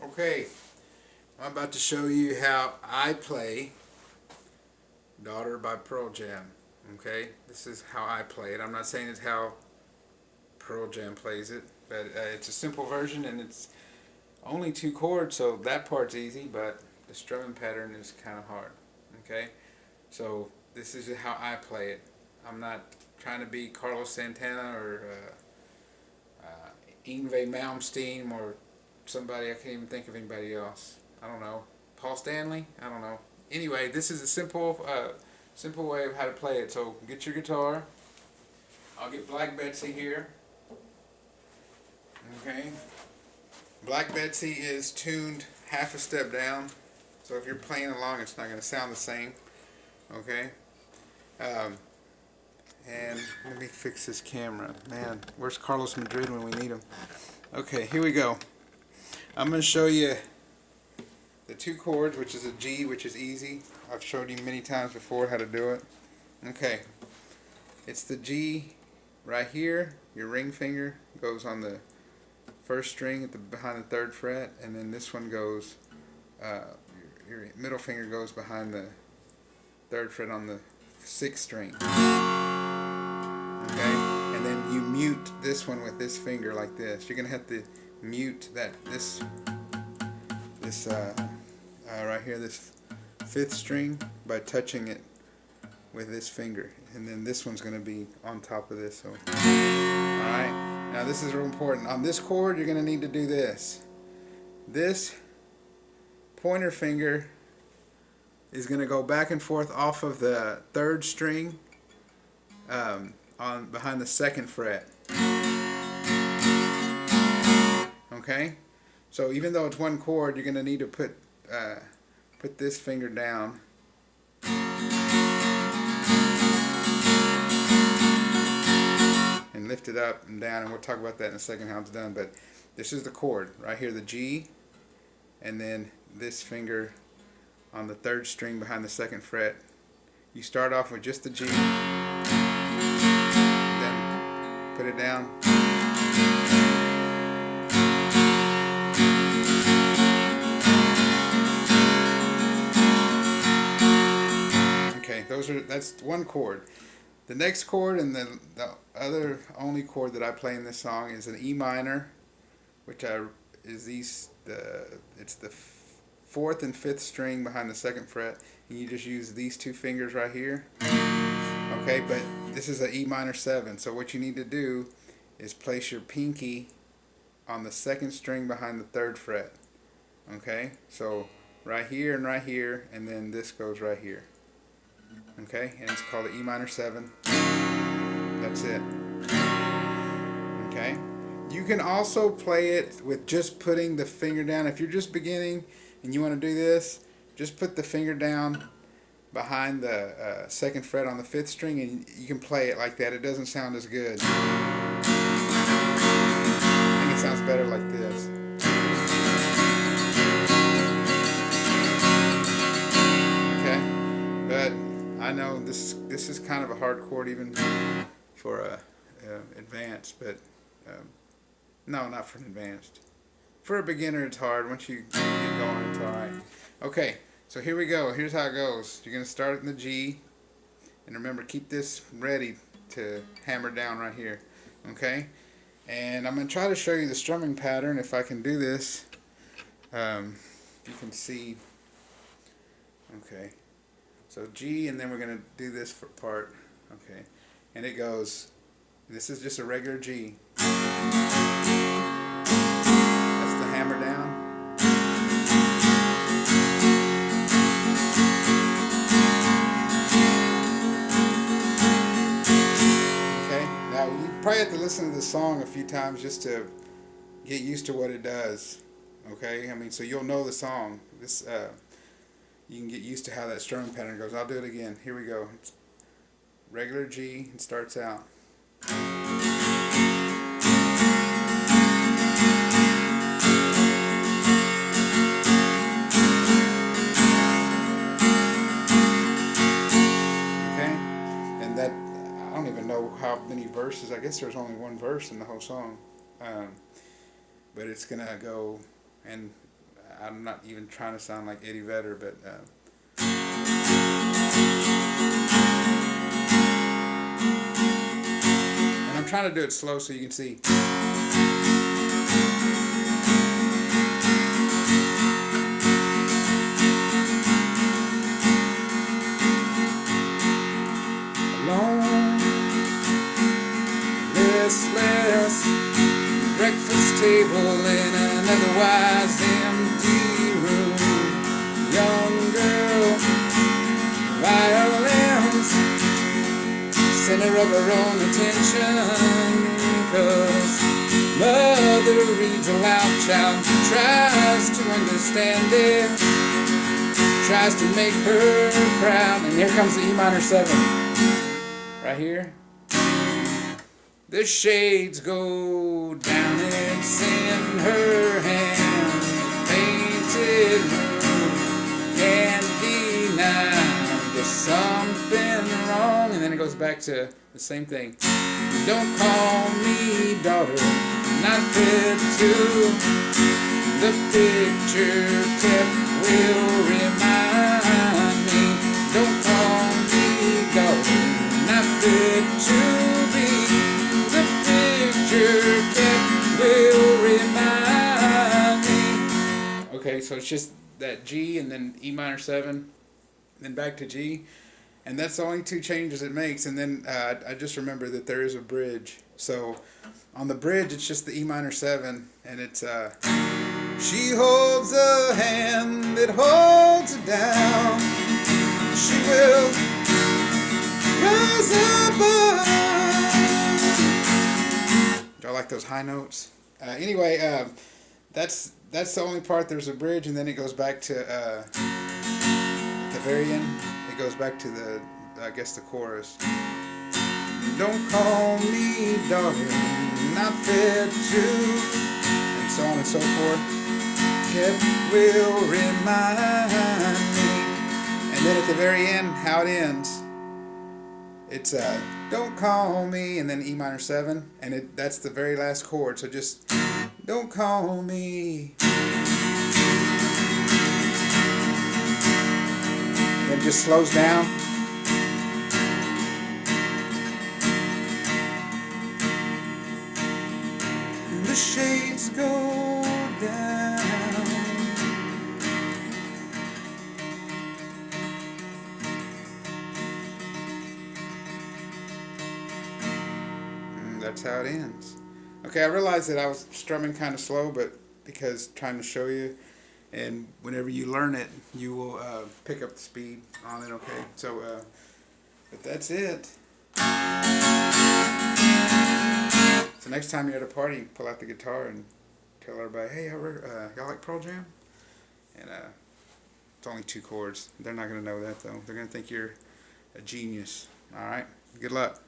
Okay, I'm about to show you how I play Daughter by Pearl Jam. Okay, this is how I play it. I'm not saying it's how Pearl Jam plays it, but it's a simple version and it's only 2 chords, so that part's easy, but the strumming pattern is kind of hard. Okay, so this is how I play it. I'm not trying to be Carlos Santana or Yngwie Malmsteen or somebody. I can't even think of anybody else. I don't know. Paul Stanley? I don't know. Anyway, this is a simple way of how to play it. So get your guitar. I'll get Black Betsy here. Okay. Black Betsy is tuned half a step down. So if you're playing along, it's not going to sound the same. Okay. And let me fix this camera. Man, where's Carlos Madrid when we need him? Okay, here we go. I'm going to show you the 2 chords, which is a G, which is easy. I've showed you many times before how to do it. Okay, it's the G right here. Your ring finger goes on the 1st string at behind the 3rd fret, and then this one goes, your middle finger goes behind the 3rd fret on the 6th string. Okay, and then you mute this one with this finger like this. You're gonna have to mute this right here, this 5th string, by touching it with this finger, and then this one's gonna be on top of this. So, all right. Now this is real important. On this chord, you're gonna need to do this. This pointer finger is gonna go back and forth off of the 3rd string. On behind the 2nd fret. Okay, so even though it's 1 chord, you're going to need to put this finger down and lift it up and down, and we'll talk about that in a second how it's done. But this is the chord right here, the G, and then this finger on the 3rd string behind the 2nd fret. You start off with just the G. Put it down. Okay, that's 1 chord. The next chord, and the other only chord that I play in this song, is an E minor, which it's the 4th and 5th string behind the 2nd fret, and you just use these 2 fingers right here. Okay, but this is an E minor 7, so what you need to do is place your pinky on the 2nd string behind the 3rd fret. Okay, so right here and right here, and then this goes right here. Okay, and it's called an E minor 7. That's it. Okay, you can also play it with just putting the finger down. If you're just beginning and you want to do this, just put the finger down behind the 2nd fret on the 5th string, and you can play it like that. It doesn't sound as good. I think it sounds better like this. Okay, but I know this is kind of a hard chord even for advanced, but no, not for an advanced. For a beginner, it's hard. Once you get going, it's all right. Okay. So here we go. Here's how it goes. You're going to start in the G, and remember, keep this ready to hammer down right here. Okay? And I'm going to try to show you the strumming pattern if I can do this. You can see. Okay. So G, and then we're going to do this part. Okay. And it goes, this is just a regular G. That's the hammer down. Probably have to listen to the song a few times just to get used to what it does. Okay, I mean, so you'll know the song. This you can get used to how that strumming pattern goes. I'll do it again. Here we go. It's regular G. It starts out. Okay, and that. I don't even know how many verses. I guess there's only 1 verse in the whole song, but it's gonna go, and I'm not even trying to sound like Eddie Vedder, but and I'm trying to do it slow so you can see. Alone, listless, breakfast table in an otherwise empty room. Young girl, violins, center of her own attention. 'Cause mother reads aloud, child tries to understand it, tries to make her proud. And here comes the E minor 7, right here. The shades go down, it's in her hand. Painted room, can't deny there's something wrong. And then it goes back to the same thing. Don't call me daughter, not fit to. The picture tip will remind me. Don't call me daughter, not fit to be. The picture tip will remind me. Okay, so it's just that G and then E minor 7, then back to G. And that's the only two changes it makes. And then I just remember that there is a bridge. So on the bridge, it's just the E minor 7, and it's she holds a hand that holds her down. She will rise above. Do I like those high notes? Anyway, that's the only part. There's a bridge, and then it goes back to the very end. It goes back to the, I guess, the chorus. Don't call me daughter, not fit to, and so on and so forth. It will remind me. And then at the very end, how it ends, it's don't call me, and then E minor 7, and that's the very last chord. So just don't call me. And it just slows down. And the shades go down. And that's how it ends. Okay, I realized that I was strumming kind of slow, but because trying to show you, and whenever you learn it, you will pick up the speed on it. Okay, so but that's it. So next time you're at a party, pull out the guitar and tell everybody, hey, y'all like Pearl Jam? And it's only 2 chords. They're not going to know that, though. They're going to think you're a genius. All right? Good luck.